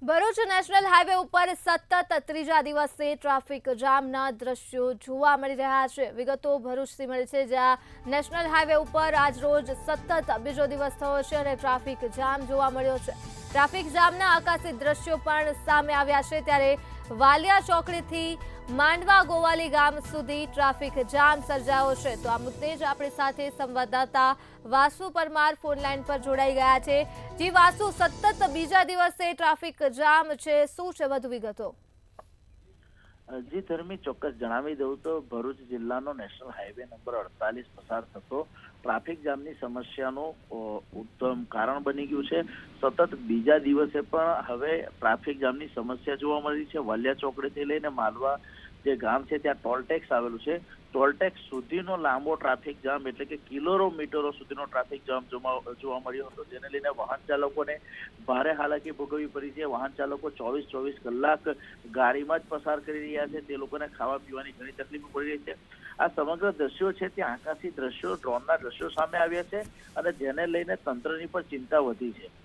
Bharuch national highway ઉપર સતત ત્રીજા દિવસે ટ્રાફિક જામના દ્રશ્યો જોવા મળી રહ્યા છે। વિગતો ભરૂચથી મળી છે, જ્યાં નેશનલ હાઈવે ઉપર આજ રોજ સતત બીજો દિવસ થયો છે અને ટ્રાફિક જામ જોવા મળ્યો છે। ટ્રાફિક જામના આકાશી દ્રશ્યો પણ સામે આવ્યા છે, ત્યારે વાલિયા ચોકડીથી માંડવા ગોવાલી ગામ સુધી ટ્રાફિક જામ સર્જાયો છે। તો આ મુદ્દે જ આપણી સાથે સંવાદદાતા વાસુ પરમાર ફોન લાઈન પર જોડાઈ ગયા છે। જી વાસુ, સતત બીજા દિવસે ટ્રાફિક જામ છે, શું છે વધુ વિગતો? જી ધર્મી, ચોક્કસ જણાવી દઉં તો ભરૂચ જિલ્લાનો નેશનલ હાઈવે નંબર 48 પસાર થતો ટ્રાફિક જામની સમસ્યાનું ઉત્તમ કારણ બની ગયું છે। સતત બીજા દિવસે પણ હવે ટ્રાફિક જામની સમસ્યા જોવા મળી છે। વાલિયા ચોકડીથી લઈને માલવા જે ગામ છે ત્યાં ટોલટેક્સ આવેલું છે, ટોલટેક્સ સુધીનો લાંબો ટ્રાફિક જામ એટલે કે કિલોમીટરો સુધીનો ટ્રાફિક જામ જોવા મળ્યો હતો, જેને લઈને વાહન ચાલકોને ભારે હાલાકી ભોગવવી પડી છે। વાહન ચાલકો 24 કલાક ગાડીમાં જ પસાર કરી રહ્યા છે, તે લોકોને ખાવા પીવાની ઘણી તકલીફો પડી રહી છે। આ સમગ્ર દ્રશ્યો છે ત્યાં આકાશી દ્રશ્યો, ડ્રોનના દ્રશ્યો સામે આવ્યા છે અને જેને લઈને તંત્રની પણ ચિંતા વધી છે।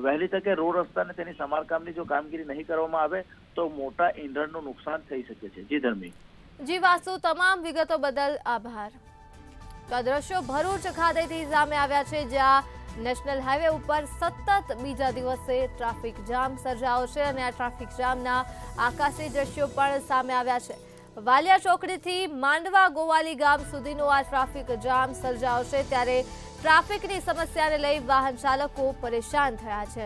વહેલી તકે રોડ રસ્તાને તેની સમારકામની જો કામગીરી નહીં કરવામાં આવે તો મોટા ઈંધણનું નુકસાન થઈ શકે છે। જી ધર્મી। જી વાસુ, તમામ વિગતો બદલ આભાર। તો આ દ્રશ્યો ભરૂચ ખાતેથી સામે આવ્યા છે, જ્યાં નેશનલ હાઈવે ઉપર સતત બીજા દિવસે ટ્રાફિક જામ સર્જાયો છે અને આ ટ્રાફિક જામના આકાશી દ્રશ્યો પણ સામે આવ્યા છે। વાલિયા ચોકડીથી માંડવા ગોવાલી ગામ સુધીનો આ ટ્રાફિક જામ સર્જાયો છે, ત્યારે ટ્રાફિકની સમસ્યાને લઈ વાહન ચાલકો પરેશાન થયા છે।